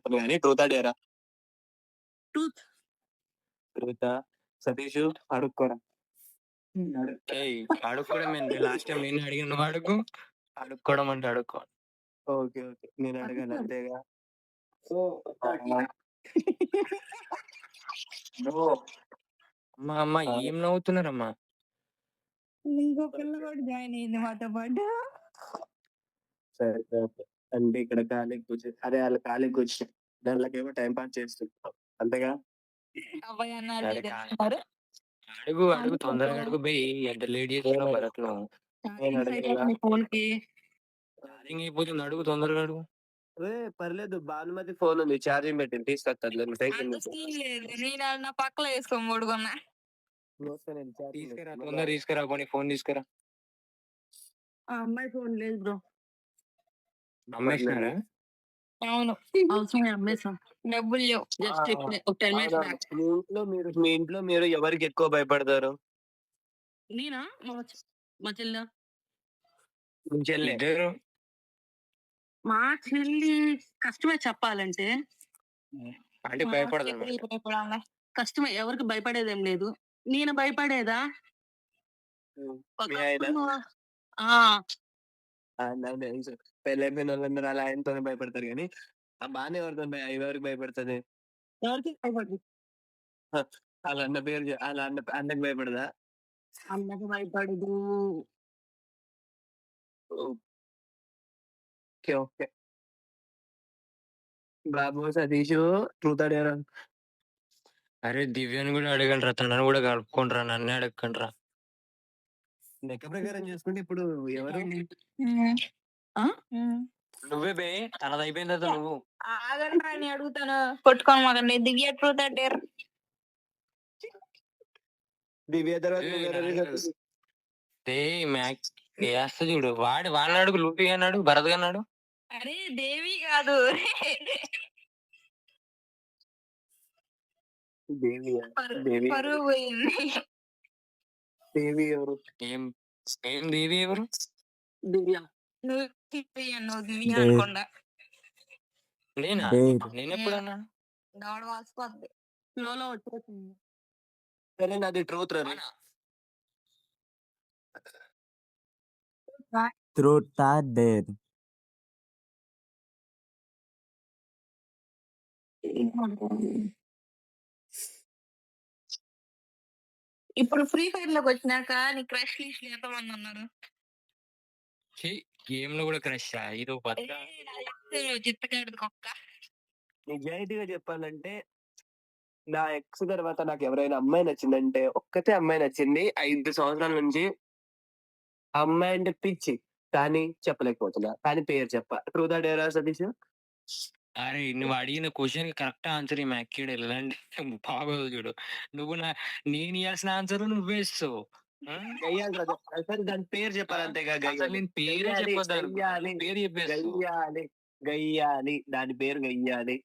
చెప్పను గాని ట్రూతా డేరా? ట్రూత్. ట్రూతా? సతీషు అడుక్కోరా. ఏయ్! అడుక్కోవడం ఏంది? లాస్ట్ టైమ్ నిన్ను అడిగిన నువ్వు అడుగు. అడుక్కోవడం అంటే అడుక్కో. ఓకే. ఓకే. నేను అడగాలి అడుగుతాను. అంతేగా. So no. అమ్మ, అమ్మ ఆ! ఏం నవ్వుతున్నారమ్మా? ఇంకో పిల్ల కూడా జాయిన్ అయింది మాతో పాటు. సరే. ఓకే. అంటే ఇక్కడ ఖాళీగా అదే ఆళ్ళు ఖాళీగా కూర్చుని దాంట్లోకేమో టైమ్ పాస్ చేస్తుంటాం. అంతేగా? అబ్బాయి అన్నారు సరే వీడు కాదు. అన్నారు. అడుగు, అడుగు అడుగు తొందరగా అడుగు బేయ్. ఎంత లేట్ చేస్తున్నావు నేను భరత్ నువ్వు? నేను ఛార్జింగ్ అడగాలా? అయిపోతుంది ఫోన్‌కి. ఛార్జింగ్ అయిపోతుంది. అడుగు తొందరగా అడుగు. పర్లేదు భానుమతి ఫోనుంది. ఛార్జింగ్ పెట్టింది. తీసుకొస్తానులే. నువ్వు టెన్షన్ అంత తీసుకో. సీన్ లేదు. నేను ఆడ నా పక్కలో ఏసుకొని పడుకున్నా. వస్తా నేను ఛార్జింగ్ తీసుకురా, పెట్టుకున్నా. తొందరగా తీసుకురా పోనీ ఫోన్ తీసుకురా. ఆ అమ్మాయి ఫోన్ లేదు బ్రో. అమ్మేసినారా? అవును. అవసరమే అమ్మేసాం. డబ్బులు లేవు. ఆ! జస్ట్ ఇప్పుడే ఒక 10 మినిట్స్ అవునవును. బ్యాక్. మీ ఇంట్లో మీరు ఎవరికి ఎక్కువ భయపడతారు? నేనా? మా చెల్లా. మీ చెల్లె. ఇద్దరు. మా చెల్లి కష్టమే చెప్పాలంటే. అంటే మా చెల్లి భయపడదనమాట. భయపడాలా? కష్టమే. ఎవరికి భయపడేదేం లేదు. నేను భయపడేదా? హ్మ్. మీ ఆయన? ఒకప్పుడు ఆ! నాకు తెలుసు. పెళ్లయిపోయినోళ్ళందరూ ఆళ్ళ ఆయనతోనే భయపడతారు గానీ, ఆ బానే ఎవరికి భయపడతది? ఎవరికీ భయపడదు. హ! ఆళ్ళ అన్నకి భయపడదా? అన్నకి భయపడదు. ఓకే. ఓకే. బాబు సతీషు ట్రూత్ ఆర్ డేరా? అరే దివ్యని గూడా అడగండ్రా. తనని గూడా కలుపుకోండిరా. నన్నే అడగకండ్రా. లెక్క ప్రకారం చూసుకుంటే ఇప్పుడు ఎవరు? హ్మ్. ఆ? హ్మ్. నువ్వే బే. తనదయిపోయిన తర్వాత నువ్వు. ఆగండ్రా అని అడుగుతాను. కొట్టుకోమాకండి. దివ్య ట్రూత్ ఆర్ డేర్. దివ్య తర్వాత ఏయ్! నువ్వెవరు నన్ను సతీష్? ఏయ్! ఏస్తా చూడు. వాడిని అడుగు. లూపి గాడిని అడుగు. భరత్ గాడిని అడుగు. అరే దేవి కాదు. దేవియా? దేవి ఎవరు? పరువు పోయింది. దేవి ఎవరు? ఏం ఏం దేవి ఎవరు? దివ్య. నువ్వు దివ్య నువ్వు దివ్య డేర్ అనుకుండా. నేనా? డేర్ నేనెప్పుడన్నా? దవడ వాసిపోద్ది. ఫ్లోలో వచ్చేసింది. సరే నాది ట్రూత్ రా. అవునా? Truth or dare. ఇప్పుడు ఫ్రీ ఫైర్ లోకి వచ్చినాక నీ క్రష్ లిస్ట్ ఎంతమంది ఉన్నారు? ఛీ! గేమ్‌లో గూడా క్రషా? ఇదో బతుకా? చిత్తకాడు కుక్క. నిజాయితీగా చెప్పాలంటే నా ఎక్స్ తర్వాత నాకెవరైనా అమ్మాయి నచ్చిందంటే ఒక్కతే అమ్మాయి నచ్చింది. 5 సంవత్సరాల నుంచి ఆ అమ్మాయి అంటే పిచ్చి. కానీ చెప్పలేకపోతున్నా. కానీ పేరు చెప్పా. ట్రూత్ ఆర్ డేరా సతీష్? అరే! నువ్వు అడిగిన క్వెషన్‌కి కరెక్ట్ ఆన్సర్ ఈ అక్కిడ ఎలాంటి బాగోదు చూడు. నువ్వు నేనియ్యాల్సిన ఆన్సర్ నువ్వే ఇస్తావు. ఆ! గయ్యాళి రా. సరే దాని పేరు ఆ! చెప్పాలి అంతేగా అసలు గయ్యాళి. నేను పేరే గయ్యాళి, చెప్పొద్దనుకున్నా. గయ్యాళి, నువ్వు పేరు చెప్పేస్తావు. గయ్యాళి, గయ్యాళి. దాని పేరు గయ్యాళి.